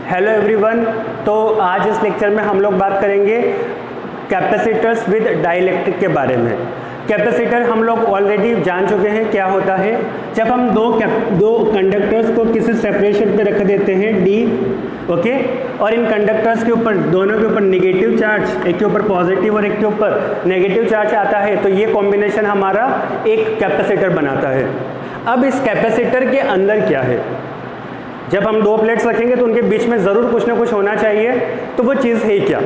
Hello everyone. तो आज इस लेक्चर में हम लोग बात करेंगे कैपेसिटर्स विद डाइलेक्ट्रिक के बारे में। कैपेसिटर हम लोग ऑलरेडी जान चुके हैं क्या होता है। जब हम दो कंडक्टर्स को किसी सेपरेशन पे रख देते हैं डी, ओके, और इन कंडक्टर्स के ऊपर दोनों के ऊपर नेगेटिव चार्ज, एक के ऊपर पॉजिटिव और एक के ऊपर नेगेटिव चार्ज आता है, तो ये कॉम्बिनेशन हमारा एक कैपेसिटर बनाता है। अब इस कैपेसिटर के अंदर क्या है, जब हम दो प्लेट्स रखेंगे तो उनके बीच में ज़रूर कुछ ना कुछ होना चाहिए, तो वो चीज़ है क्या।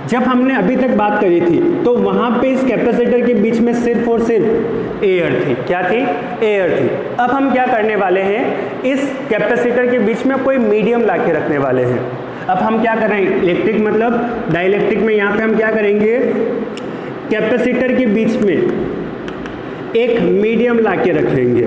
जब हमने अभी तक बात करी थी तो वहाँ पे इस कैपेसिटर के बीच में सिर्फ और सिर्फ एयर थी। क्या थी? एयर थी। अब हम क्या करने वाले हैं, इस कैपेसिटर के बीच में कोई मीडियम ला के रखने वाले हैं। अब हम क्या कर रहे हैं, इलेक्ट्रिक मतलब डाइलेक्ट्रिक में यहाँ पे हम क्या करेंगे, कैपेसिटर के बीच में एक मीडियम ला के रखेंगे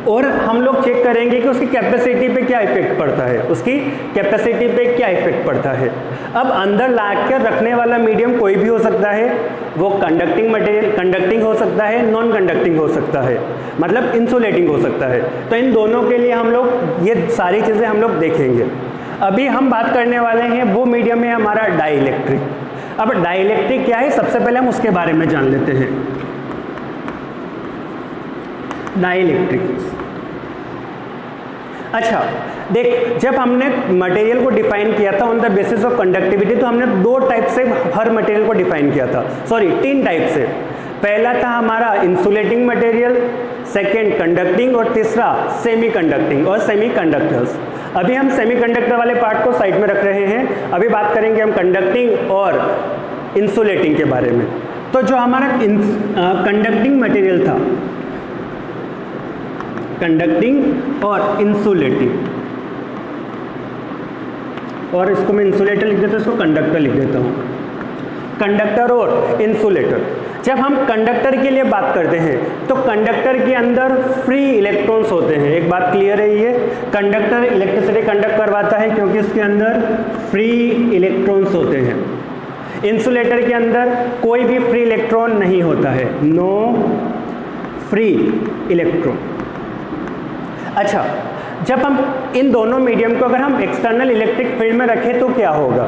और हम लोग चेक करेंगे कि उसकी कैपेसिटी पे क्या इफेक्ट पड़ता है, उसकी कैपेसिटी पे क्या इफेक्ट पड़ता है। अब अंदर ला कर रखने वाला मीडियम कोई भी हो सकता है, वो कंडक्टिंग मटेरियल, कंडक्टिंग हो सकता है, नॉन कंडक्टिंग हो सकता है, मतलब इंसुलेटिंग हो सकता है। तो इन दोनों के लिए हम लोग ये सारी चीज़ें हम लोग देखेंगे। अभी हम बात करने वाले हैं, वो मीडियम है हमारा डाइलेक्ट्रिक। अब डाइलेक्ट्रिक क्या है, सबसे पहले हम उसके बारे में जान लेते हैं। डाइलेक्ट्रिक, अच्छा देख, जब हमने मटेरियल को डिफाइन किया था on the basis of conductivity, तो हमने दो टाइप से हर मटेरियल को डिफाइन किया था, सॉरी तीन टाइप से। पहला था हमारा इंसुलेटिंग मटेरियल, सेकेंड कंडक्टिंग और तीसरा सेमी कंडक्टिंग और सेमी कंडक्टर्स। अभी हम सेमी कंडक्टर वाले पार्ट को साइड में रख रहे हैं, अभी बात करेंगे हम कंडक्टिंग और इंसुलेटिंग के बारे में। तो जो हमारा कंडक्टिंग मटेरियल था, कंडक्टिंग और इंसुलेटिंग, और इसको मैं इंसुलेटर लिख देता हूँ, इसको कंडक्टर लिख देता हूँ। कंडक्टर और इंसुलेटर, जब हम कंडक्टर के लिए बात करते हैं तो कंडक्टर के अंदर फ्री इलेक्ट्रॉन्स होते हैं। एक बात क्लियर है, ये कंडक्टर इलेक्ट्रिसिटी कंडक्ट करवाता है क्योंकि इसके अंदर फ्री इलेक्ट्रॉन्स होते हैं। इंसुलेटर के अंदर कोई भी फ्री इलेक्ट्रॉन नहीं होता है, नो फ्री इलेक्ट्रॉन। अच्छा, जब हम इन दोनों मीडियम को अगर हम एक्सटर्नल इलेक्ट्रिक फील्ड में रखें तो क्या होगा।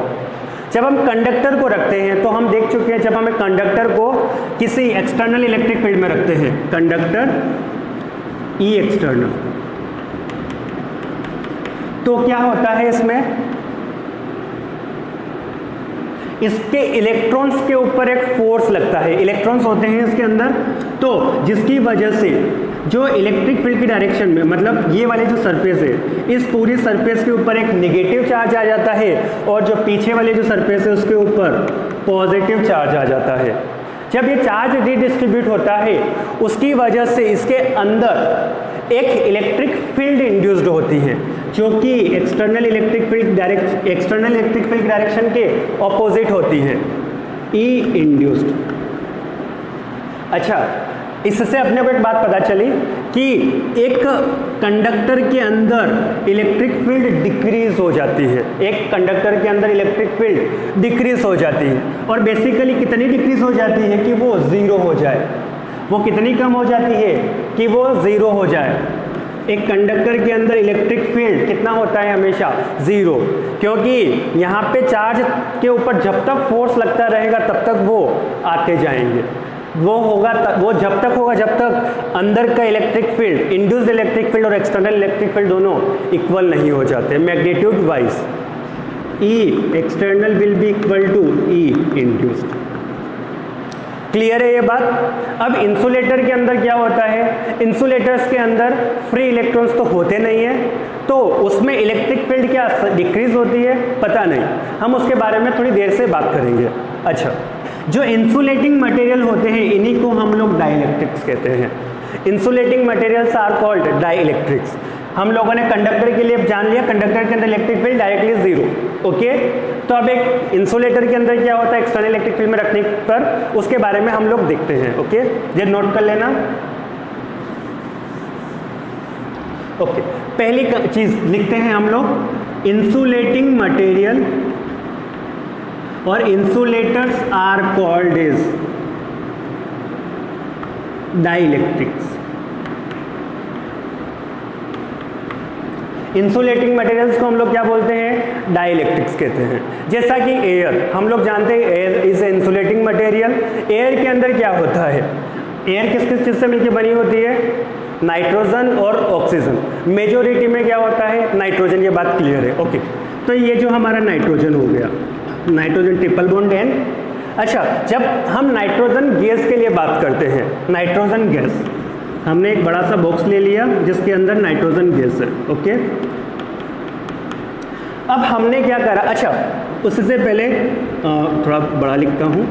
जब हम कंडक्टर को रखते हैं तो हम देख चुके हैं, जब हमें कंडक्टर को किसी एक्सटर्नल इलेक्ट्रिक फील्ड में रखते हैं, कंडक्टर ई एक्सटर्नल, तो क्या होता है, इसमें इसके इलेक्ट्रॉन्स के ऊपर एक फोर्स लगता है, इलेक्ट्रॉन्स होते हैं इसके अंदर, तो जिसकी वजह से जो इलेक्ट्रिक फील्ड की डायरेक्शन में, मतलब ये वाली जो सरफेस है, इस पूरी सरफेस के ऊपर एक नेगेटिव चार्ज आ जाता है और जो पीछे वाली जो सरफेस है उसके ऊपर पॉजिटिव चार्ज आ जाता है। जब ये चार्ज रीडिस्ट्रीब्यूट होता है उसकी वजह से इसके अंदर एक इलेक्ट्रिक फील्ड इंड्यूस्ड होती है जो कि एक्सटर्नल इलेक्ट्रिक फील्ड डायरेक्शन के ऑपोजिट होती है, ई इंड्यूस्ड। अच्छा, इससे अपने को एक बात पता चली कि एक कंडक्टर के अंदर इलेक्ट्रिक फील्ड डिक्रीज हो जाती है, एक कंडक्टर के अंदर इलेक्ट्रिक फील्ड डिक्रीज हो जाती है, और बेसिकली कितनी डिक्रीज हो जाती है कि वो ज़ीरो हो जाए। वो कितनी कम हो जाती है कि वो ज़ीरो हो जाए। एक कंडक्टर के अंदर इलेक्ट्रिक फील्ड कितना होता है, हमेशा ज़ीरो, क्योंकि यहाँ पे चार्ज के ऊपर जब तक फोर्स लगता रहेगा तब तक वो आते जाएंगे। वो जब तक होगा जब तक अंदर का electric field, induced electric field और एक्सटर्नल इलेक्ट्रिक फील्ड दोनों इक्वल नहीं हो जाते magnitude wise. E external will be equal to E induced. Clear है ये बात। अब इंसुलेटर के अंदर क्या होता है, इंसुलेटर्स के अंदर फ्री इलेक्ट्रॉन्स तो होते नहीं है, तो उसमें इलेक्ट्रिक फील्ड क्या डिक्रीज होती है, पता नहीं, हम उसके बारे में थोड़ी देर से बात करेंगे। अच्छा, जो इंसुलेटिंग मटेरियल होते हैं इन्हीं को हम लोग डाइलेक्ट्रिक्स कहते हैं। Insulating materials are called dielectrics. हम लोगों ने कंडक्टर के लिए जान लिया, कंडक्टर के अंदर electric field directly zero, okay. तो अब एक इंसुलेटर के अंदर क्या होता है एक्सटर्नल इलेक्ट्रिक फील्ड में रखने पर, उसके बारे में हम लोग देखते हैं, ओके। ये नोट कर लेना, ओके। पहली चीज लिखते हैं हम लोग, इंसुलेटिंग मटेरियल और insulators are called is dielectrics. Insulating materials को हम लोग क्या बोलते हैं, डाइलेक्ट्रिक्स कहते हैं। जैसा कि एयर, हम लोग जानते हैं air is a insulating material. Air के अंदर क्या होता है, एयर किस किस चीज़ से मिलकर बनी होती है, नाइट्रोजन और ऑक्सीजन। मेजोरिटी में क्या होता है, नाइट्रोजन, ये बात क्लियर है। ओके, तो ये जो हमारा नाइट्रोजन हो गया, नाइट्रोजन ट्रिपल बॉन्ड एन। अच्छा, जब हम नाइट्रोजन गैस के लिए बात करते हैं, नाइट्रोजन गैस, हमने एक बड़ा सा बॉक्स ले लिया जिसके अंदर नाइट्रोजन गैस है। ओके, अब हमने क्या करा, अच्छा उससे पहले थोड़ा बड़ा लिखता हूँ।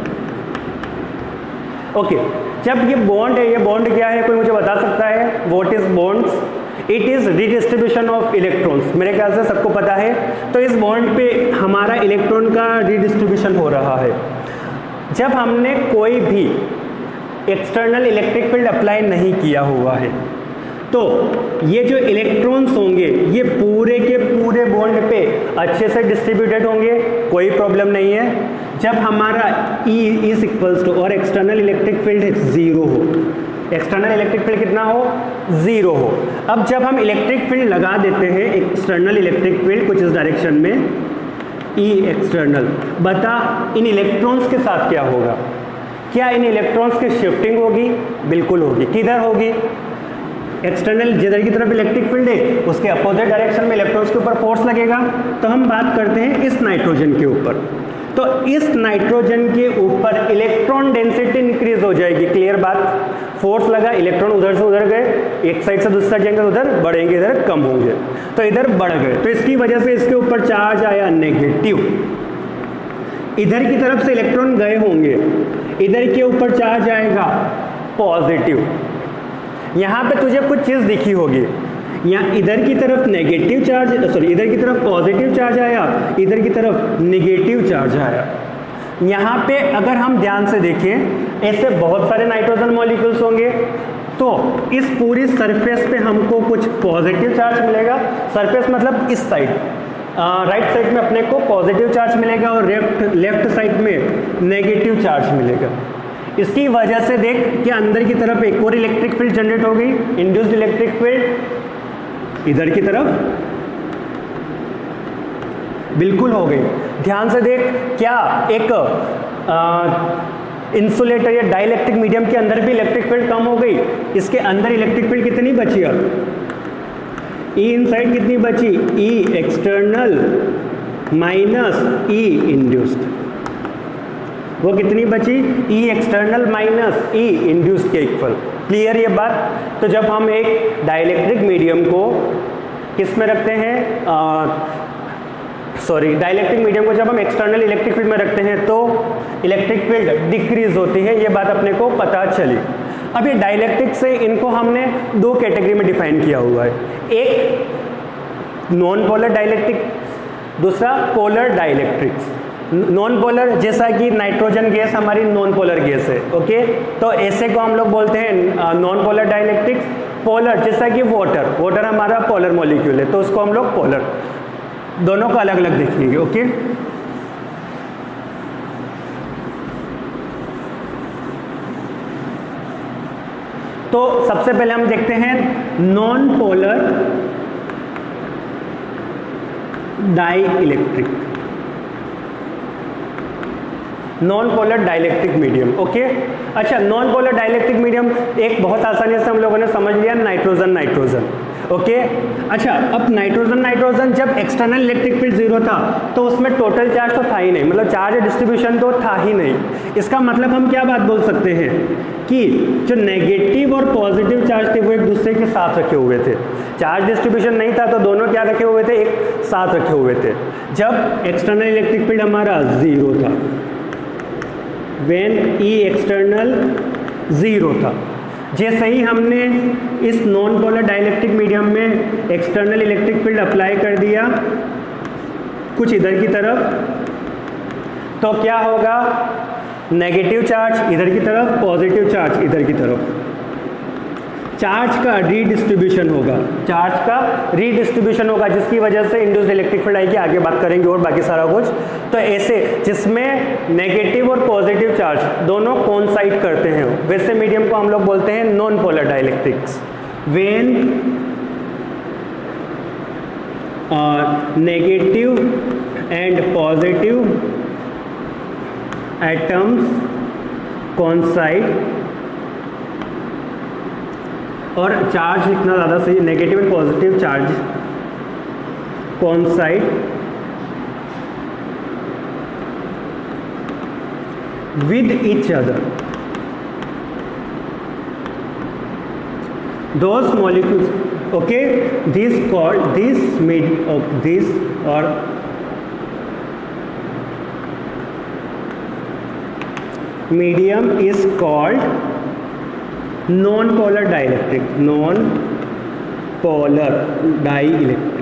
ओके, जब ये बॉन्ड है, ये बॉन्ड क्या है, कोई मुझे बता सकता है, what is bonds? It is redistribution of electrons. मेरे ख्याल से सबको पता है। तो इस बॉन्ड पे हमारा इलेक्ट्रॉन का रीडिस्ट्रीब्यूशन हो रहा है। जब हमने कोई भी एक्सटर्नल इलेक्ट्रिक फील्ड अप्लाई नहीं किया हुआ है तो ये जो इलेक्ट्रॉन्स होंगे ये पूरे के पूरे बॉन्ड पे अच्छे से डिस्ट्रीब्यूटेड होंगे, कोई प्रॉब्लम नहीं है। जब हमारा E इज इक्वल्स टू और एक्सटर्नल इलेक्ट्रिक फील्ड जीरो हो, एक्सटर्नल इलेक्ट्रिक फील्ड कितना हो, जीरो हो। अब जब हम इलेक्ट्रिक फील्ड लगा देते हैं, एक्सटर्नल इलेक्ट्रिक फील्ड कुछ इस डायरेक्शन में, E एक्सटर्नल, बता इन इलेक्ट्रॉन्स के साथ क्या होगा? क्या इन इलेक्ट्रॉन्स की शिफ्टिंग होगी? बिल्कुल होगी। किधर होगी? एक्सटर्नल जिधर की तरफ इलेक्ट्रिक फील्ड है उसके अपोजिट डायरेक्शन में इलेक्ट्रॉन्स के ऊपर फोर्स लगेगा। तो हम बात करते हैं इस नाइट्रोजन के ऊपर। तो इस नाइट्रोजन के ऊपर इलेक्ट्रॉन डेंसिटी इंक्रीज हो जाएगी। क्लियर बात, फोर्स लगा, इलेक्ट्रॉन उधर से उधर गए, एक साइड से दूसरी साइड जाएंगे, उधर बढ़ेंगे, इधर कम होंगे, तो इधर बढ़ गए। तो इसकी वजह से इसके ऊपर चार्ज आया नेगेटिव। इधर की तरफ से इलेक्ट्रॉन गए होंगे, इधर के ऊपर चार्ज आएगा पॉजिटिव। यहाँ पे तुझे कुछ चीज़ दिखी होगी, यहाँ इधर की तरफ नेगेटिव चार्ज, सॉरी इधर की तरफ पॉजिटिव चार्ज आया, इधर की तरफ नेगेटिव चार्ज आया। यहाँ पे अगर हम ध्यान से देखें, ऐसे बहुत सारे नाइट्रोजन मॉलिक्यूल्स होंगे, तो इस पूरी सरफेस पे हमको कुछ पॉजिटिव चार्ज मिलेगा। सरफेस मतलब इस साइड, राइट साइड में अपने को पॉजिटिव चार्ज मिलेगा और लेफ्ट साइड में नेगेटिव चार्ज मिलेगा। इसकी वजह से देख कि अंदर की तरफ एक और इलेक्ट्रिक फील्ड जनरेट हो गई, इंड्यूस्ड इलेक्ट्रिक फील्ड इधर की तरफ बिल्कुल हो गई। ध्यान से देख, क्या एक इंसुलेटर या डाइलेक्ट्रिक मीडियम के अंदर भी इलेक्ट्रिक फील्ड कम हो गई? इसके अंदर इलेक्ट्रिक फील्ड कितनी बची? अब ई इनसाइड कितनी बची? ई एक्सटर्नल माइनस ई इंड्यूस्ड, वो कितनी बची? ई एक्सटर्नल माइनस ई इंड्यूस्ड के इक्वल। क्लियर ये बात? तो जब हम एक डाइलेक्ट्रिक मीडियम को किस में रखते हैं, डाइलेक्ट्रिक मीडियम को जब हम एक्सटर्नल इलेक्ट्रिक फील्ड में रखते हैं तो इलेक्ट्रिक फील्ड डिक्रीज होती है। ये बात अपने को पता चली। अब ये डाइलेक्ट्रिक से इनको हमने दो कैटेगरी में डिफाइन किया हुआ है, एक नॉन पोलर डाइलेक्ट्रिक, दूसरा पोलर डाइलेक्ट्रिक्स। नॉन पोलर जैसा कि नाइट्रोजन गैस हमारी नॉन पोलर गैस है। ओके, तो ऐसे को हम लोग बोलते हैं नॉन पोलर डाइलेक्ट्रिक्स। पोलर जैसा कि वाटर हमारा पोलर मॉलिक्यूल है तो उसको हम लोग पोलर, दोनों को अलग अलग देखेंगे। ओके, तो सबसे पहले हम देखते हैं non polar dielectric, non polar dielectric medium. Okay, अच्छा नॉन पोलर डाइलेक्ट्रिक मीडियम एक बहुत आसानी से हम लोगों ने समझ लिया, नाइट्रोजन। ओके, अच्छा अब नाइट्रोजन जब एक्सटर्नल इलेक्ट्रिक फील्ड जीरो था तो उसमें टोटल चार्ज तो था ही नहीं, मतलब चार्ज डिस्ट्रीब्यूशन तो था ही नहीं। इसका मतलब हम क्या बात बोल सकते हैं कि जो नेगेटिव और पॉजिटिव चार्ज थे वो एक दूसरे के साथ रखे हुए थे। चार्ज डिस्ट्रीब्यूशन नहीं था तो दोनों क्या रखे हुए थे, एक साथ रखे हुए थे। जब एक्सटर्नल इलेक्ट्रिक फील्ड हमारा जीरो था, व्हेन ई एक्सटर्नल जीरो था, जैसे ही हमने इस नॉन पोलर डाइलेक्ट्रिक मीडियम में एक्सटर्नल इलेक्ट्रिक फील्ड अप्लाई कर दिया कुछ इधर की तरफ, तो क्या होगा, नेगेटिव चार्ज इधर की तरफ, पॉजिटिव चार्ज इधर की तरफ, चार्ज का रीडिस्ट्रीब्यूशन होगा, जिसकी वजह से इंड्यूस्ड इलेक्ट्रिक फील्ड आएगी। आगे बात करेंगे और बाकी सारा कुछ। तो ऐसे जिसमें नेगेटिव और पॉजिटिव चार्ज दोनों कोइंसाइड करते हैं वैसे मीडियम को हम लोग बोलते हैं non polar dielectrics. When negative and positive atoms coincide, और चार्ज लिखना ज़्यादा सही, negative and positive charge coincide with each other. Those molecules, okay, this called this or medium is called non-polar dielectric, non-polar dielectric.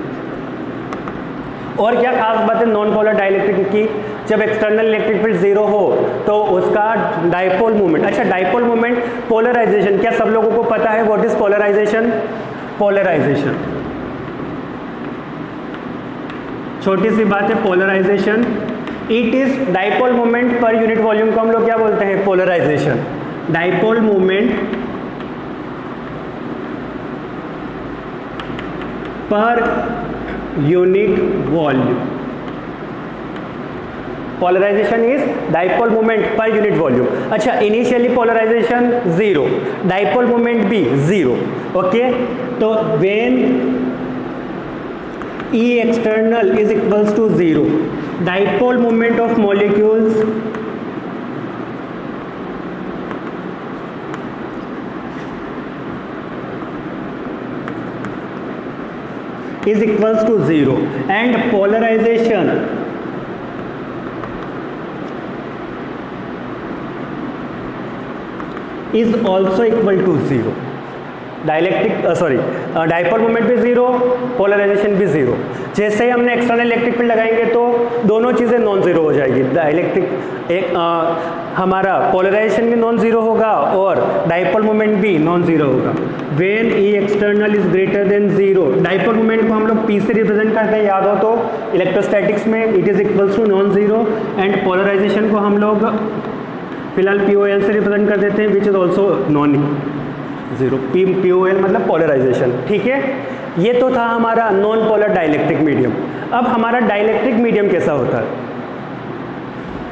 और क्या खास बात है non polar dielectric की? जब एक्सटर्नल इलेक्ट्रिक फील्ड जीरो हो तो उसका डाइपोल मोमेंट, अच्छा डाइपोल मोमेंट, पोलराइजेशन, क्या सब लोगों को पता है व्हाट इज पोलराइजेशन? पोलराइजेशन छोटी सी बात है, polarisation it is dipole moment per unit volume को हम लोग क्या बोलते हैं? Polarisation. Dipole moment per unit volume, polarisation is dipole moment per unit volume. अच्छा, initially polarisation zero, dipole moment भी जीरो, ओके। तो when E external is equals to zero, dipole moment of molecules is equals to zero and polarization is also equal to zero. Dipole moment भी zero, polarisation भी zero. जैसे ही हमने external electric field लगाएंगे तो दोनों चीज़ें non zero हो जाएगी। हमारा पोलराइजेशन भी नॉन जीरो होगा और डाइपोल मोमेंट भी नॉन जीरो होगा। When E external is greater than zero, dipole moment को हम लोग पी से रिप्रेजेंट करते हैं, याद हो तो इलेक्ट्रोस्टैटिक्स में it is equals to non zero, and polarisation को हम लोग फिलहाल POL से रिप्रेजेंट कर देते हैं which is also non zero. POL मतलब पोलराइजेशन, ठीक है। ये तो था हमारा नॉन पोलर डाइलेक्ट्रिक मीडियम। अब हमारा डाइलेक्ट्रिक मीडियम कैसा होता है?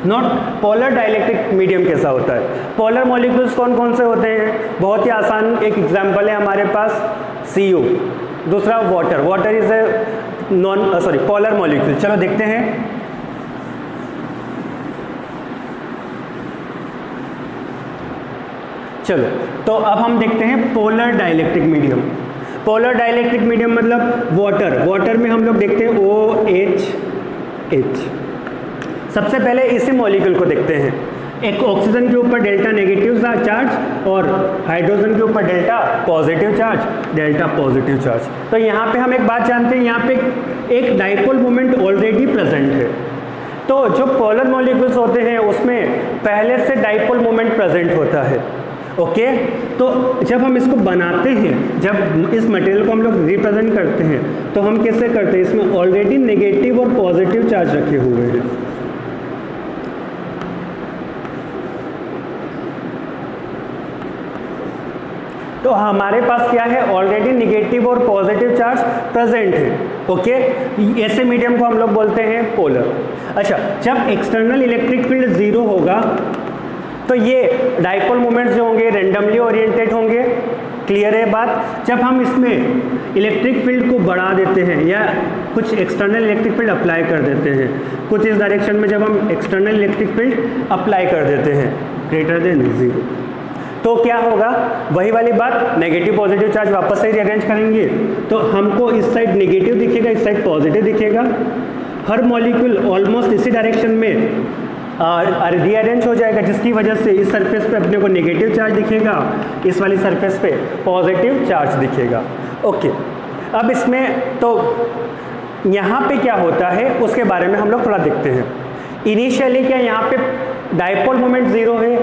नॉट पोलर डाइलेक्ट्रिक मीडियम कैसा होता है? पोलर मॉलिक्यूल्स कौन कौन से होते हैं? बहुत ही आसान एक एग्जांपल है हमारे पास CO, दूसरा water. Water is a polar molecule. चलो देखते हैं। चलो तो अब हम देखते हैं polar dielectric medium. Polar dielectric medium मतलब वाटर में हम लोग देखते हैं OH। सबसे पहले इसी मॉलिक्यूल को देखते हैं। एक ऑक्सीजन के ऊपर डेल्टा नेगेटिव चार्ज और हाइड्रोजन के ऊपर डेल्टा पॉजिटिव चार्ज। तो यहाँ पे हम एक बात जानते हैं, यहाँ पे एक डाइपोल मोमेंट ऑलरेडी प्रेजेंट है। तो जो पोलर मॉलिक्यूल्स होते हैं उसमें पहले से डाइपोल मोमेंट प्रेजेंट होता है, ओके। तो जब हम इसको बनाते हैं, जब इस मटेरियल को हम लोग रिप्रेजेंट करते हैं तो हम कैसे करते हैं? इसमें ऑलरेडी नेगेटिव और पॉजिटिव चार्ज रखे हुए हैं। तो हमारे पास क्या है? ऑलरेडी नेगेटिव और पॉजिटिव चार्ज प्रेजेंट है, ओके। ऐसे मीडियम को हम लोग बोलते हैं पोलर। अच्छा, जब एक्सटर्नल इलेक्ट्रिक फील्ड जीरो होगा तो ये डाइपोल मोमेंट्स जो होंगे रेंडमली ओरिएंटेड होंगे, क्लियर है बात। जब हम इसमें इलेक्ट्रिक फील्ड को बढ़ा देते हैं या कुछ एक्सटर्नल इलेक्ट्रिक फील्ड अप्लाई कर देते हैं, कुछ इस डायरेक्शन में जब हम एक्सटर्नल इलेक्ट्रिक फील्ड अप्लाई कर देते हैं ग्रेटर देन जीरो, तो क्या होगा? वही वाली बात, नेगेटिव पॉजिटिव चार्ज वापस से रीअरेंज करेंगे तो हमको इस साइड नेगेटिव दिखेगा, इस साइड पॉजिटिव दिखेगा। हर मॉलिक्यूल ऑलमोस्ट इसी डायरेक्शन में रीअरेंज हो जाएगा, जिसकी वजह से इस सरफेस पे अपने को नेगेटिव चार्ज दिखेगा, इस वाली सरफेस पे पॉजिटिव चार्ज दिखेगा, ओके। अब इसमें तो यहाँ पे क्या होता है उसके बारे में हम लोग थोड़ा देखते हैं। इनिशियली क्या यहाँ पे डाइपोल मोमेंट जीरो है?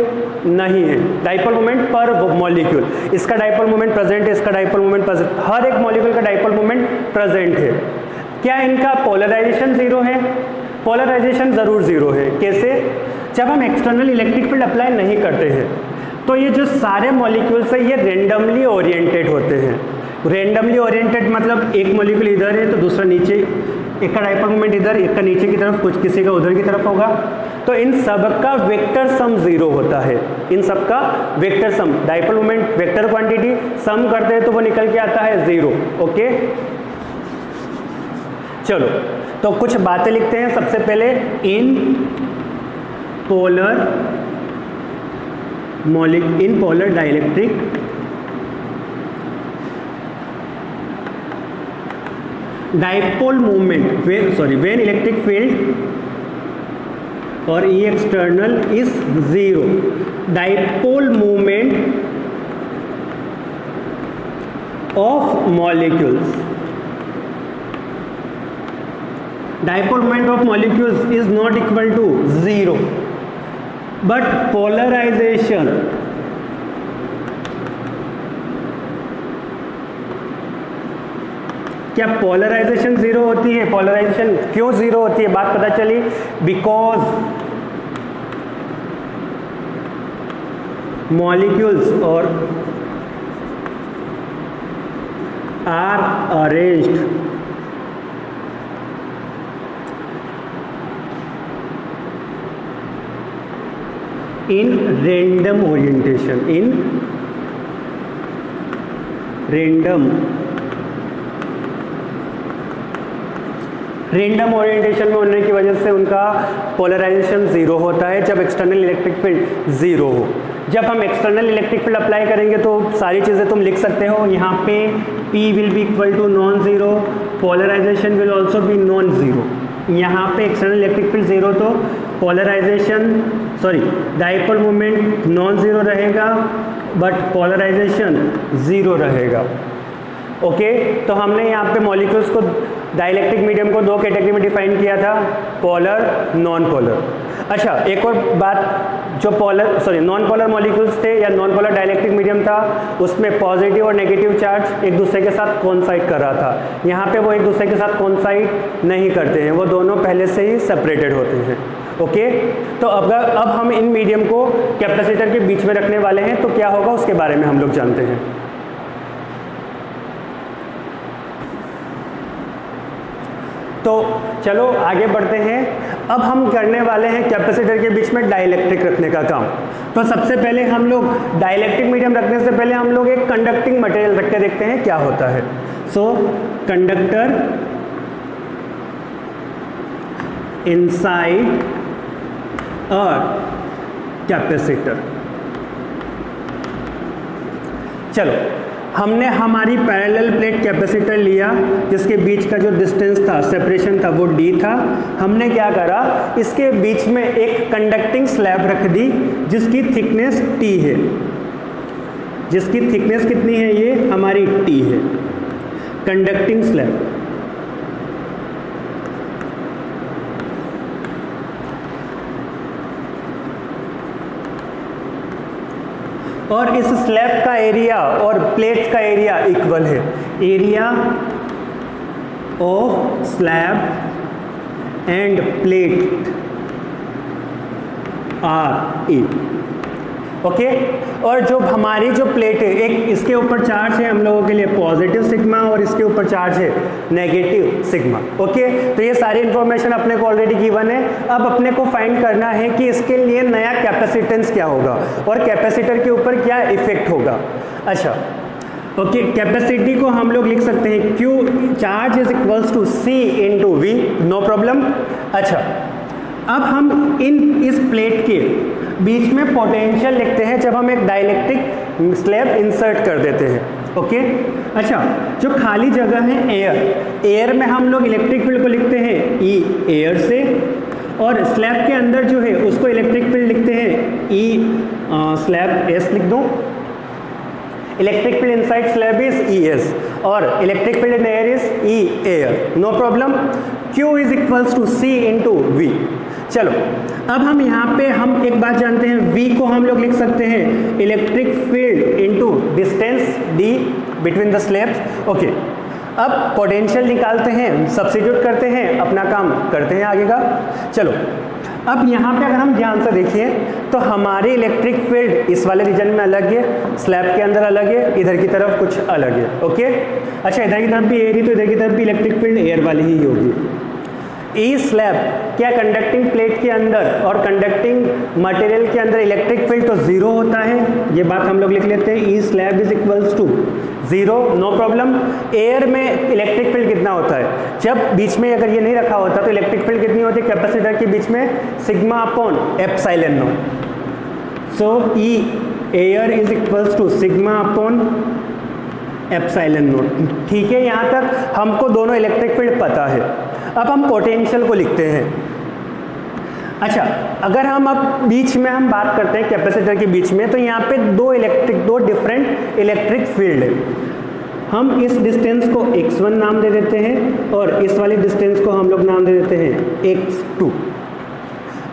नहीं है। डाइपोल मोमेंट पर मॉलिक्यूल, इसका डाइपोल मोमेंट प्रेजेंट है, इसका डाइपोल मोमेंट प्रेजेंट, हर एक मॉलिक्यूल का डाइपोल मोमेंट प्रेजेंट है। क्या इनका पोलराइजेशन जीरो है? पोलराइजेशन ज़रूर ज़ीरो है। कैसे? जब हम एक्सटर्नल इलेक्ट्रिक फील्ड अप्लाई नहीं करते हैं तो ये जो सारे मॉलिक्यूल्स हैं ये रेंडमली ओरिएंटेड होते हैं। रेंडमली ओरिएंटेड मतलब एक मॉलिक्यूल इधर है तो दूसरा नीचे, एक का डाइपोल मोमेंट इधर, एक का नीचे की तरफ, कुछ किसी का उधर की तरफ होगा। तो इन सब का वेक्टर सम 0 होता है, इन सब का vector sum, dipole moment vector quantity sum करते हैं तो वो निकल के आता है 0। ओके, चलो तो कुछ बातें लिखते हैं। सबसे पहले in polar dielectric dipole moment when electric field or E external is 0, dipole moment of molecules is not equal to 0, but polarization क्या पोलराइजेशन 0 होती है? पोलराइजेशन क्यों 0 होती है बात पता चली, बिकॉज मॉलिक्यूल्स और are arranged in random orientation, random orientation में होने की वजह से उनका पोलराइजेशन 0 होता है जब एक्सटर्नल इलेक्ट्रिक फील्ड 0 हो। जब हम एक्सटर्नल इलेक्ट्रिक फील्ड अप्लाई करेंगे तो सारी चीज़ें तुम लिख सकते हो। यहाँ पे P will be equal to non zero, polarisation will also be non zero. यहाँ पे एक्सटर्नल इलेक्ट्रिक फील्ड 0 तो डाइपोल मोमेंट नॉन ज़ीरो रहेगा बट पोलराइजेशन 0 रहेगा। ओके, तो हमने यहाँ पे मॉलिक्यूल्स को, डाइलेक्ट्रिक मीडियम को 2 कैटेगरी में डिफाइन किया था, पोलर, नॉन पोलर। अच्छा, एक और बात, जो नॉन पोलर मॉलिक्यूल्स थे या नॉन पोलर डाइलेक्ट्रिक मीडियम था उसमें पॉजिटिव और नेगेटिव चार्ज एक दूसरे के साथ कोइंसाइड कर रहा था। यहाँ पे वो एक दूसरे के साथ कोइंसाइड नहीं करते हैं, वो दोनों पहले से ही सेपरेटेड होते हैं। ओके, तो अब हम इन मीडियम को कैपेसिटर के बीच में रखने वाले हैं, तो क्या होगा उसके बारे में हम लोग जानते हैं। तो चलो आगे बढ़ते हैं। अब हम करने वाले हैं कैपेसिटर के बीच में डाइलेक्ट्रिक रखने का काम। तो सबसे पहले हम लोग डाइलेक्ट्रिक मीडियम रखने से पहले हम लोग एक कंडक्टिंग मटेरियल रख के देखते हैं क्या होता है। सो कंडक्टर इनसाइड अ कैपेसिटर। चलो, हमने हमारी पैरेलल प्लेट कैपेसिटर लिया जिसके बीच का जो डिस्टेंस था, सेपरेशन था, वो d था। हमने क्या करा, इसके बीच में एक कंडक्टिंग स्लैब रख दी जिसकी थिकनेस t है। जिसकी थिकनेस कितनी है? ये हमारी t है, कंडक्टिंग स्लैब। और इस स्लैब का एरिया और प्लेट्स का एरिया इक्वल है। Area of slab end plate R E. Okay, और जो हमारी जो प्लेट है, एक इसके ऊपर चार्ज है हम लोगों के लिए पॉजिटिव सिग्मा और इसके ऊपर चार्ज है नेगेटिव सिग्मा। ओके, तो ये सारी इंफॉर्मेशन अपने को ऑलरेडी गिवन है। अब अपने को फाइंड करना है कि इसके लिए नया कैपेसिटेंस क्या होगा और कैपेसिटर के ऊपर क्या इफेक्ट होगा। अच्छा, ओके, कैपेसिटी को हम लोग लिख सकते हैं Q charge is equals to C into V, no problem. अच्छा, अब हम इस प्लेट के बीच में पोटेंशियल लिखते हैं जब हम एक डाइलेक्ट्रिक स्लैब इंसर्ट कर देते हैं। ओके, अच्छा, जो खाली जगह है एयर में हम लोग इलेक्ट्रिक फील्ड को लिखते हैं E एयर से, और स्लैब के अंदर जो है उसको इलेक्ट्रिक फील्ड लिखते हैं E स्लैब S लिख दो। Electric field inside slab is ES और electric field in air is E air, no problem. Q is equals to C into V। चलो, अब हम यहाँ पे हम एक बात जानते हैं, V को हम लोग लिख सकते हैं electric field into distance D between the slabs. Okay, अब पोटेंशियल निकालते हैं, सब्स्टिट्यूट करते हैं, अपना काम करते हैं आगे का। चलो, अब यहाँ पे अगर हम ध्यान से देखें तो हमारी इलेक्ट्रिक फील्ड इस वाले रीजन में अलग है, स्लैब के अंदर अलग है, इधर की तरफ कुछ अलग है। ओके, अच्छा इधर की तरफ भी एयर ही, तो इधर की तरफ भी इलेक्ट्रिक फील्ड एयर वाली ही होगी। ई स्लैब क्या कंडक्टिंग प्लेट के अंदर और कंडक्टिंग मटेरियल के अंदर इलेक्ट्रिक फील्ड तो जीरो होता है, ये बात हम लोग लिख लेते हैं। E slab is equals to zero, no problem. Air में इलेक्ट्रिक फील्ड कितना होता है, जब बीच में अगर ये नहीं रखा होता तो इलेक्ट्रिक फील्ड कितनी होती है कैपेसिटर के बीच में, sigma upon epsilon naught. So E air is equals to sigma upon epsilon naught. ठीक है, यहाँ तक हमको दोनों इलेक्ट्रिक फील्ड पता है। अब हम पोटेंशियल को लिखते हैं। अच्छा, अगर हम अब बीच में हम बात करते हैं कैपेसिटर के बीच में, तो यहाँ पे दो डिफरेंट इलेक्ट्रिक फील्ड है। हम इस डिस्टेंस को x1 नाम दे देते हैं और इस वाले डिस्टेंस को हम लोग नाम दे देते हैं x2।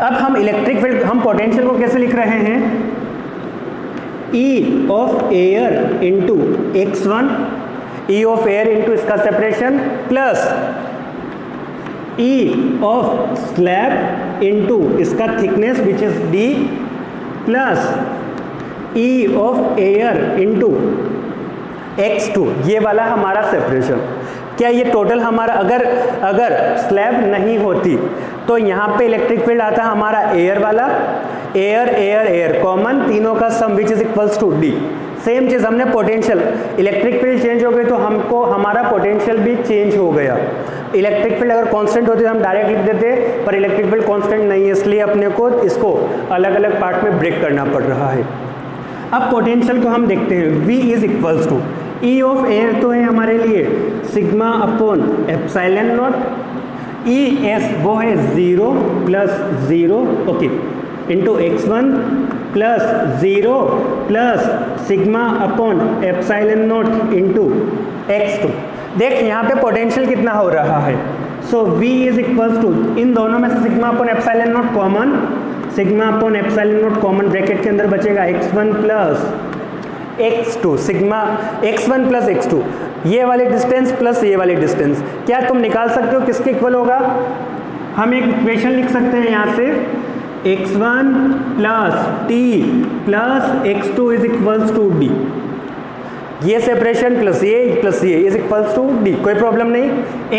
अब हम इलेक्ट्रिक फील्ड, हम पोटेंशियल को कैसे लिख रहे हैं, E of air into x1, E of air into इसका separation, plus E of slab into इसका thickness which is D, plus E of air into x2, ये वाला हमारा सेपरेशन। क्या ये टोटल हमारा, अगर स्लैब नहीं होती तो यहाँ पे इलेक्ट्रिक फील्ड आता है हमारा एयर वाला, एयर एयर एयर कॉमन, तीनों का sum which is equals to D। Same चीज़ हमने पोटेंशियल, इलेक्ट्रिक फील्ड चेंज हो गई तो हमको हमारा पोटेंशियल भी चेंज हो गया। इलेक्ट्रिक फील्ड अगर कांस्टेंट होती तो हम डायरेक्ट लिख देते, पर इलेक्ट्रिक फील्ड कांस्टेंट नहीं है, इसलिए अपने को इसको अलग अलग पार्ट में ब्रेक करना पड़ रहा है। अब पोटेंशियल को हम देखते हैं, V is equals to E of air तो है हमारे लिए sigma upon epsilon naught, E S वो है 0 plus 0 okay into x1 plus 0 plus sigma upon epsilon naught into x2। देख यहाँ पे पोटेंशियल कितना हो रहा है, so V is equals to, इन दोनों में से sigma upon epsilon naught common, sigma upon epsilon naught common, bracket के अंदर बचेगा x1 plus x2, sigma x1 plus x2, ये वाले डिस्टेंस प्लस ये वाले डिस्टेंस। क्या तुम निकाल सकते हो किसके इक्वल होगा, हम एक इक्वेशन लिख सकते हैं यहाँ से, x1 plus t plus x2 is equals to d, ये सेपरेशन प्लस ये इज इक्वल्स टू d, कोई प्रॉब्लम नहीं।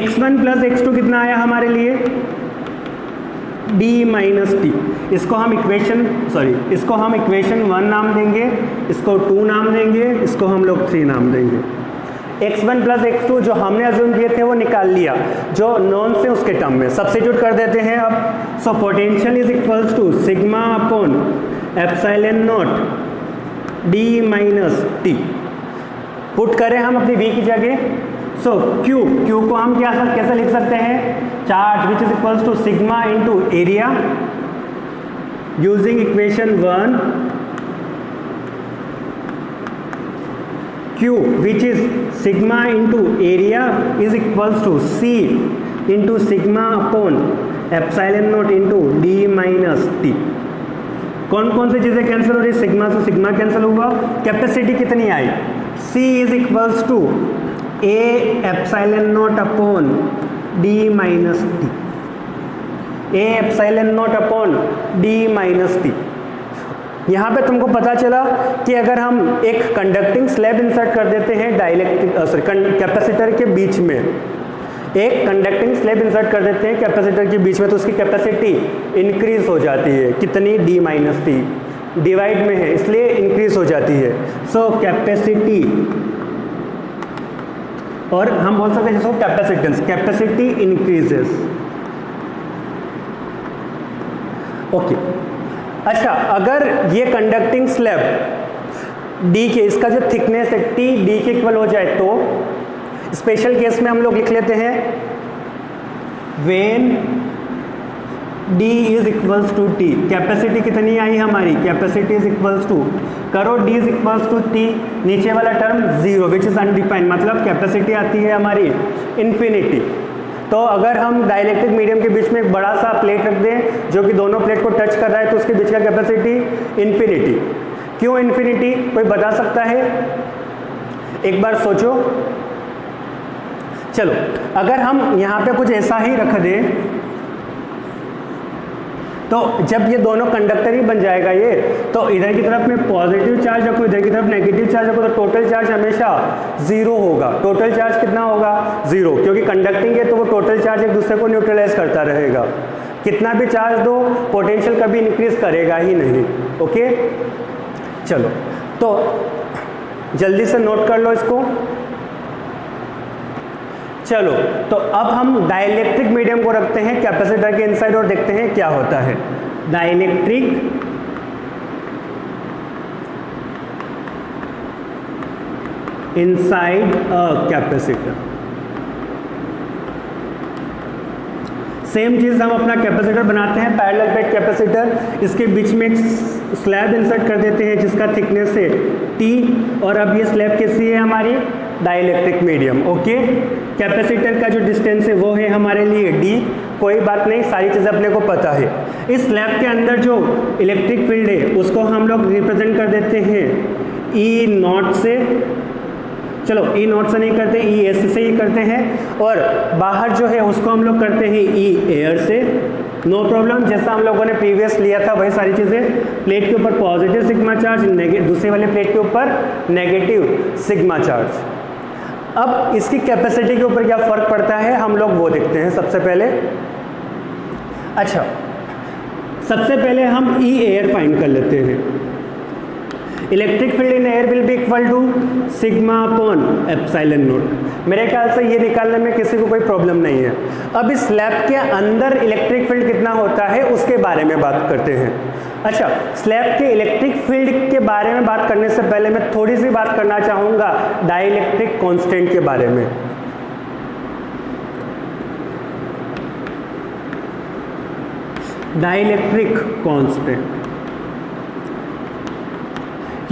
x1 प्लस x2 कितना आया हमारे लिए, d माइनस टी, इसको हम इक्वेशन 1 नाम देंगे, इसको 2 नाम देंगे, इसको हम लोग 3 नाम देंगे। x1 प्लस x2 जो हमने अज्यूम किए थे वो निकाल लिया, जो नॉन से उसके टर्म में सब्स्टिट्यूट कर देते हैं अब। So potential is equals to sigma upon epsilon naught d minus t, put करें हम अपनी v की जगह। सो Q को हम कैसे लिख सकते हैं, charge which is equals to sigma into area using equation 1, Q which is sigma into area is equals to C into sigma upon epsilon naught into D minus t. कौन कौन सी चीज़ें कैंसिल हो रही, सिग्मा से sigma cancel हुआ, capacity कितनी आई, C is equals to A epsilon naught upon D minus t, A epsilon naught upon D minus t. यहाँ पे तुमको पता चला कि अगर हम एक कंडक्टिंग स्लैब इंसर्ट कर देते हैं कैपेसिटर के बीच में, एक कंडक्टिंग स्लैब इंसर्ट कर देते हैं कैपेसिटर के बीच में, तो उसकी कैपेसिटी इंक्रीज हो जाती है, कितनी, D माइनस टी, डिवाइड में है इसलिए इंक्रीज हो जाती है। सो कैपेसिटी, और हम बोल सकते हैं जिसको कैपेसिटेंस, कैपेसिटी इंक्रीजेस। ओके, अच्छा अगर ये कंडक्टिंग स्लैब D के, इसका जो थिकनेस है T D के इक्वल हो जाए तो स्पेशल केस में हम लोग लिख लेते हैं when D is equals to T, capacity कितनी आई हमारी, कैपेसिटी इज इक्वल्स टू, करो D is equals to T, नीचे वाला टर्म 0 विच इज अनडिफाइंड, मतलब कैपेसिटी आती है हमारी इन्फिनिटी। तो अगर हम डाइलेक्ट्रिक मीडियम के बीच में एक बड़ा सा प्लेट रख दें जो कि दोनों प्लेट को टच कर रहा है, तो उसके बीच का कैपेसिटी इन्फिनिटी। क्यों इन्फिनिटी, कोई बता सकता है, एक बार सोचो। चलो अगर हम यहाँ पे कुछ ऐसा ही रख दें, तो जब ये दोनों कंडक्टर ही बन जाएगा ये, तो इधर की तरफ में पॉजिटिव चार्ज रखूँ, इधर की तरफ नेगेटिव चार्ज रखूँ, तो टोटल चार्ज हमेशा जीरो होगा। टोटल चार्ज कितना होगा? जीरो, क्योंकि कंडक्टिंग है तो वो टोटल चार्ज एक दूसरे को न्यूट्रलाइज करता रहेगा। कितना भी चार्ज दो, पोटेंशियल कभी इंक्रीज करेगा ही नहीं। ओके, चलो तो जल्दी से नोट कर लो इसको। चलो तो अब हम डाइलेक्ट्रिक मीडियम को रखते हैं कैपेसिटर के इनसाइड और देखते हैं क्या होता है। Dielectric inside a capacitor. Same चीज़ हम अपना कैपेसिटर बनाते हैं, पैरेलल प्लेट कैपेसिटर। इसके बीच में एक स्लैब इंसर्ट कर देते हैं जिसका थिकनेस है T, और अब ये स्लैब कैसी है हमारी? Dielectric medium. ओके, कैपेसिटर का जो डिस्टेंस है वो है हमारे लिए D। कोई बात नहीं, सारी चीज़ें अपने को पता है। इस स्लैब के अंदर जो इलेक्ट्रिक फील्ड है उसको हम लोग रिप्रेजेंट कर देते हैं E0 से। चलो E0 से नहीं करते, ES से ही करते हैं। और बाहर जो है उसको हम लोग करते हैं E एयर से। नो प्रॉब्लम, जैसा हम लोगों ने प्रीवियस लिया था वही सारी चीज़ें। प्लेट के ऊपर पॉजिटिव सिग्मा चार्ज, दूसरे वाले प्लेट के ऊपर नेगेटिव सिग्मा चार्ज। अब इसकी कैपेसिटी के ऊपर क्या फ़र्क पड़ता है हम लोग वो देखते हैं सबसे पहले। अच्छा, सबसे पहले हम E एयर फाइंड कर लेते हैं। Electric field in air will be equal to sigma upon epsilon naught. मेरे ख्याल से ये निकालने में किसी को कोई प्रॉब्लम नहीं है। अब इस स्लैब के अंदर इलेक्ट्रिक फील्ड कितना होता है उसके बारे में बात करते हैं। अच्छा, स्लैब के इलेक्ट्रिक फील्ड के बारे में बात करने से पहले मैं थोड़ी सी बात करना चाहूँगा डाइलेक्ट्रिक कांस्टेंट के बारे में। डाइलेक्ट्रिक कांस्टेंट,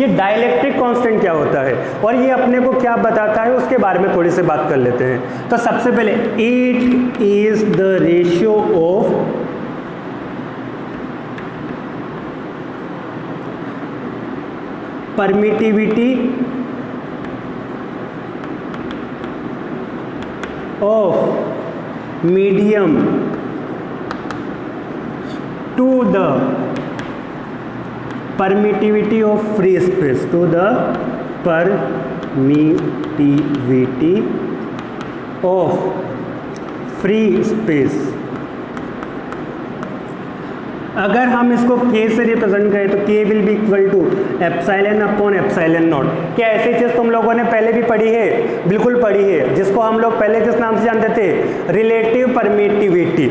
ये डाइलेक्ट्रिक कांस्टेंट क्या होता है और ये अपने को क्या बताता है उसके बारे में थोड़ी सी बात कर लेते हैं। तो सबसे पहले it is the ratio of permittivity of medium to the permittivity of free space, to the permittivity of free space। अगर हम इसको K से रिप्रेजेंट करें तो K will be equal to epsilon upon epsilon naught. क्या ऐसी चीज़ तुम लोगों ने पहले भी पढ़ी है? बिल्कुल पढ़ी है, जिसको हम लोग पहले किस नाम से जानते थे? Relative permittivity.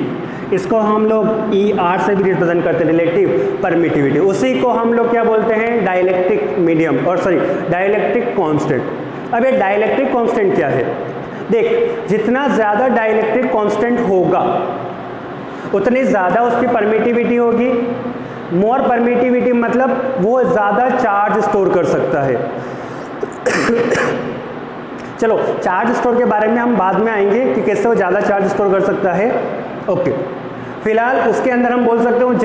इसको हम लोग ER से भी रिप्रेजेंट करते हैं, रिलेटिव परमिटिविटी। उसी को हम लोग क्या बोलते हैं? डाइलेक्ट्रिक मीडियम, और सॉरी डाइलेक्ट्रिक कांस्टेंट। अब ये डाइलेक्ट्रिक कांस्टेंट क्या है? देख, जितना ज़्यादा डाइलेक्ट्रिक कांस्टेंट होगा उतनी ज़्यादा उसकी परमिटिविटी होगी। मोर परमिटिविटी मतलब वो ज़्यादा चार्ज स्टोर कर सकता है। चलो, चार्ज स्टोर के बारे में हम बाद में आएंगे कि कैसे वो ज़्यादा चार्ज स्टोर कर सकता है। ओके, फिलहाल उसके अंदर हम बोल सकते हैं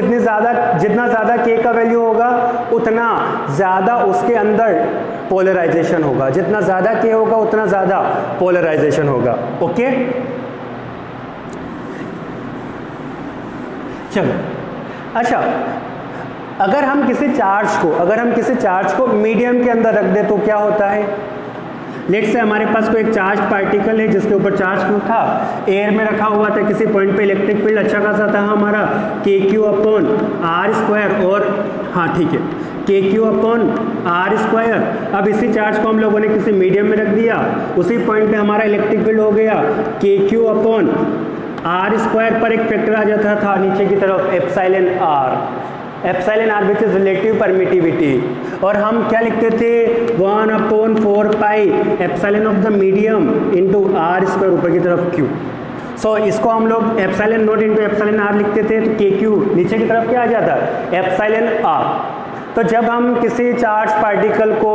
जितना ज़्यादा K का वैल्यू होगा उतना ज़्यादा उसके अंदर पोलराइजेशन होगा। जितना ज़्यादा K होगा उतना ज़्यादा पोलराइजेशन होगा। ओके, चलो। अच्छा, अगर हम किसी चार्ज को मीडियम के अंदर रख दे तो क्या होता है? लेट से हमारे पास कोई एक चार्ज पार्टिकल है जिसके ऊपर चार्ज क्यू था, एयर में रखा हुआ था, किसी पॉइंट पे इलेक्ट्रिक फील्ड अच्छा खासा था हमारा KQ अपॉन R स्क्वायर, और हाँ ठीक है KQ अपॉन R स्क्वायर। अब इसी चार्ज को हम लोगों ने किसी मीडियम में रख दिया, उसी पॉइंट पे हमारा इलेक्ट्रिक फील्ड हो गया KQ अपॉन R स्क्वायर पर एक फैक्टर आ जाता था नीचे की तरफ epsilon R which is relative permittivity. और हम क्या लिखते थे? 1/4 pi epsilon of the medium into R square ऊपर की तरफ Q। सो इसको हम लोग epsilon naught into epsilon R लिखते थे, तो KQ नीचे की तरफ क्या आ जाता? Epsilon R। तो जब हम किसी चार्ज पार्टिकल को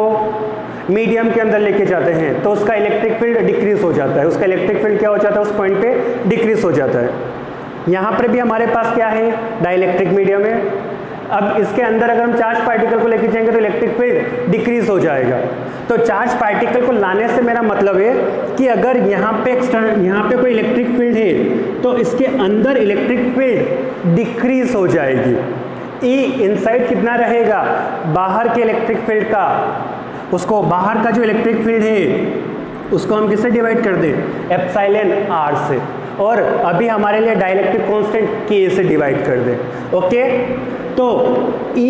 मीडियम के अंदर लेके जाते हैं तो उसका इलेक्ट्रिक फील्ड डिक्रीज हो जाता है। उसका इलेक्ट्रिक फील्ड क्या हो जाता है? उस पॉइंट पे डिक्रीज हो जाता है। यहाँ पर भी हमारे पास क्या है? डाइलेक्ट्रिक मीडियम है। अब इसके अंदर अगर हम चार्ज पार्टिकल को लेके जाएंगे तो इलेक्ट्रिक फील्ड डिक्रीज हो जाएगा। तो चार्ज पार्टिकल को लाने से मेरा मतलब है कि अगर यहाँ पे कोई इलेक्ट्रिक फील्ड है तो इसके अंदर इलेक्ट्रिक फील्ड डिक्रीज हो जाएगी। ई इनसाइड कितना रहेगा, बाहर के इलेक्ट्रिक फील्ड का, उसको बाहर का जो इलेक्ट्रिक फील्ड है उसको हम किससे डिवाइड कर दें, एप्सिलॉन आर से, और अभी हमारे लिए डाइलेक्ट्रिक कांस्टेंट के से डिवाइड कर दें। ओके, तो E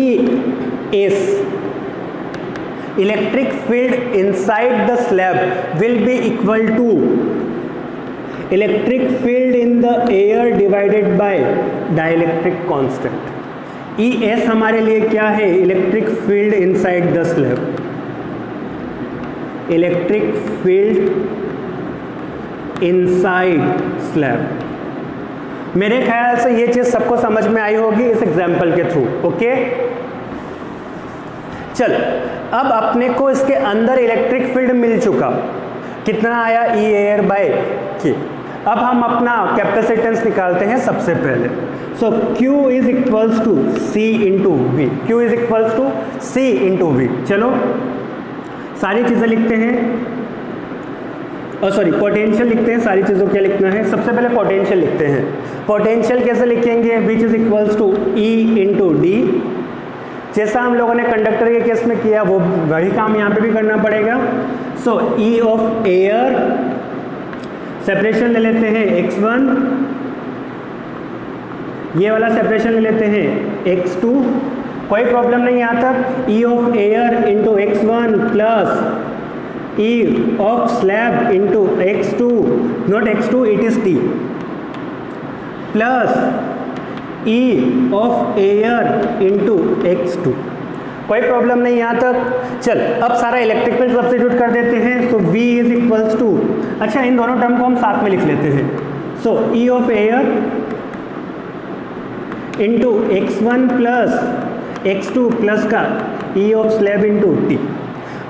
S electric field inside the slab will be equal to electric field in the air divided by dielectric constant. E S हमारे लिए क्या है, electric field inside the slab, electric field inside slab. मेरे ख्याल से ये चीज सबको समझ में आई होगी इस एग्जाम्पल के थ्रू। ओके, चल अब अपने को इसके अंदर इलेक्ट्रिक फील्ड मिल चुका, कितना आया, ई एयर बाय के। अब हम अपना कैपेसिटेंस निकालते हैं सबसे पहले। So Q is equals to C into V, Q is equals to C into V. चलो सारी चीजें लिखते हैं, सॉरी पोटेंशियल लिखते हैं, सारी चीज़ों क्या लिखना है, सबसे पहले पोटेंशियल लिखते हैं। पोटेंशियल कैसे लिखेंगे, which is equals to E into d. जैसा हम लोगों ने कंडक्टर के केस में किया वो वही काम यहाँ पे भी करना पड़ेगा। सो E ऑफ एयर, सेपरेशन ले लेते हैं x1, ये वाला सेपरेशन ले लेते हैं x2, कोई प्रॉब्लम नहीं यहाँ तक। E of air into x1 plus E of slab into x2, not x2, it is T, plus E of air into x2, कोई प्रॉब्लम नहीं यहाँ तक। चल अब सारा इलेक्ट्रिक फील्ड सब्स्टिट्यूट कर देते हैं। सो V इज इक्वल्स टू, अच्छा इन दोनों टर्म को हम साथ में लिख लेते हैं। सो E of air into x1 plus x2 plus का E of slab into T।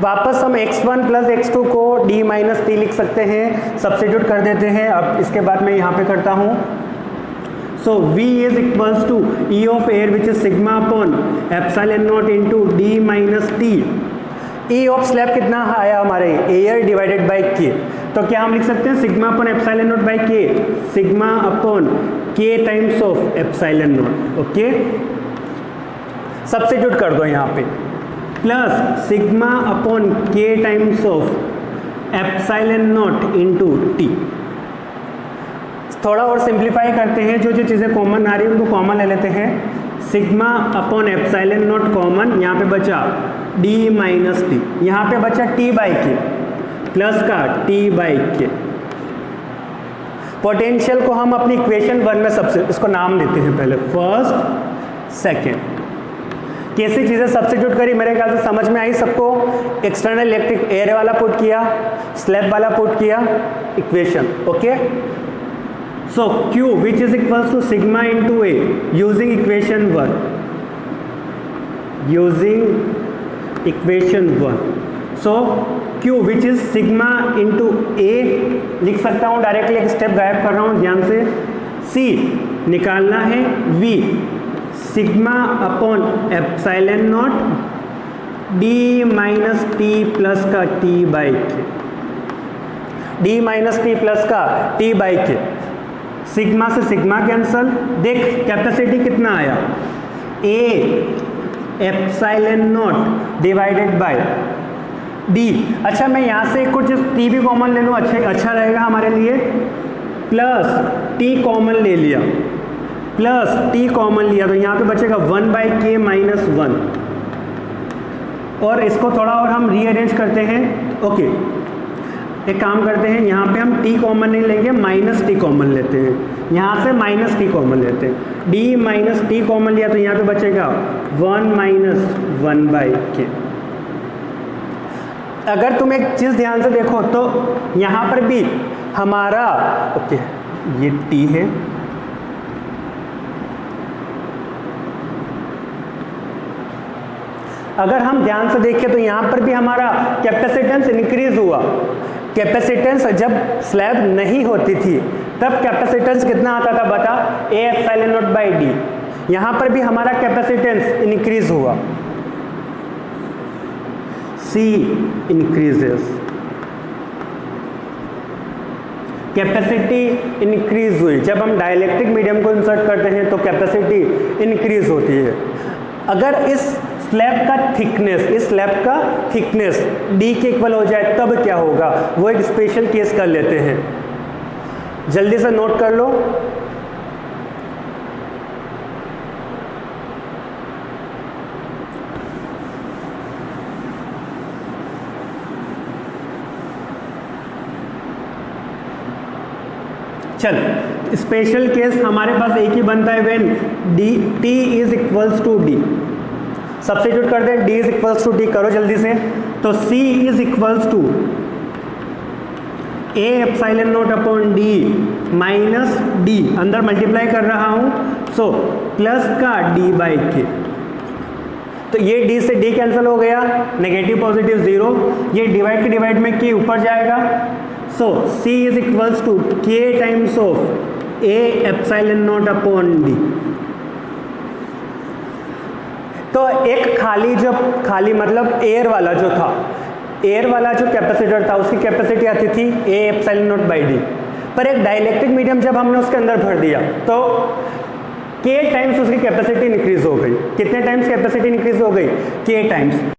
वापस हम x1 प्लस x2 को d माइनस टी लिख सकते हैं, सब्स्टिट्यूट कर देते हैं। अब इसके बाद मैं यहाँ पे करता हूँ। So v is equals to E of air which is sigma upon epsilon naught into d minus t. E of slab कितना आया हमारे, एयर डिवाइडेड बाई के, तो क्या हम लिख सकते हैं sigma upon epsilon not by के, सिग्मा अपॉन के times of epsilon not. Okay, substitute कर दो यहाँ पे, प्लस सिग्मा अपॉन के times of epsilon naught into T. थोड़ा और सिंप्लीफाई करते हैं, जो जो चीज़ें कॉमन आ रही है उनको कॉमन ले लेते हैं। Sigma upon epsilon naught common, यहाँ पे बचा d माइनस टी, यहाँ पे बचा t बाई के प्लस का t बाई के। पोटेंशियल को हम अपनी इक्वेशन 1 में सबसे इसको नाम देते हैं पहले, फर्स्ट सेकेंड। कैसी चीज़ें सब्स्टिट्यूट करी, मेरे ख्याल से समझ में आई सबको। एक्सटर्नल इलेक्ट्रिक एयर वाला पुट किया, स्लैब वाला पुट किया, equation. Okay, so Q which is equals to sigma into A using equation 1, using equation 1। So Q which is sigma into A लिख सकता हूँ डायरेक्टली, एक स्टेप गायब कर रहा हूँ ध्यान से। C निकालना है, V sigma upon epsilon not D minus T plus का टी बाई के, डी माइनस टी प्लस का टी बाई के। सिग्मा से सिग्मा कैंसल, देख कैपेसिटी कितना आया, ए epsilon not divided by D. अच्छा मैं यहाँ से कुछ टी भी कॉमन ले लूँ, अच्छा रहेगा हमारे लिए। प्लस टी कॉमन ले लिया, प्लस टी कॉमन लिया, तो यहाँ पे बचेगा 1 बाई के माइनस 1। और इसको थोड़ा और हम रीअरेंज करते हैं। ओके, एक काम करते हैं, यहाँ पे हम टी कॉमन नहीं लेंगे, माइनस टी कॉमन लेते हैं। यहाँ से माइनस टी कॉमन लेते हैं, डी माइनस टी कॉमन लिया तो यहाँ पे बचेगा 1 माइनस 1 बाई के। अगर तुम एक चीज़ ध्यान से देखो तो यहाँ पर भी हमारा ओके ये टी है, अगर हम ध्यान से देखें तो यहाँ पर भी हमारा कैपेसिटेंस इंक्रीज हुआ। कैपेसिटेंस जब स्लैब नहीं होती थी तब कैपेसिटेंस कितना आता था बता, ए एप्सिलॉन नॉट बाई डी। यहाँ पर भी हमारा कैपेसिटेंस इंक्रीज हुआ, सी इंक्रीजेस। कैपेसिटी इंक्रीज हुई। जब हम डाइलेक्ट्रिक मीडियम को इंसर्ट करते हैं तो कैपेसिटी इंक्रीज होती है। अगर इस स्लैब का थिकनेस डी के इक्वल हो जाए तब क्या होगा, वो एक स्पेशल केस कर लेते हैं, जल्दी से नोट कर लो। चल, स्पेशल केस हमारे पास एक ही बनता है, when D T is equals to D. Substitute कर दे, D is equals to D, करो जल्दी से। तो C is equals to A epsilon naught upon D minus D, अंदर मल्टीप्लाई कर रहा हूं, सो प्लस का डी बाई के। तो ये डी से डी कैंसिल हो गया, नेगेटिव पॉजिटिव जीरो, ये डिवाइड के डिवाइड में के ऊपर जाएगा। So C is equals to K times of A epsilon naught upon D। तो एक खाली मतलब एयर वाला जो था, एयर वाला जो कैपेसिटर था उसकी कैपेसिटी आती थी A epsilon not by D, पर एक डाइलेक्ट्रिक मीडियम जब हमने उसके अंदर भर दिया तो K टाइम्स उसकी कैपेसिटी इंक्रीज हो गई। कितने टाइम्स कैपेसिटी इंक्रीज हो गई? K times.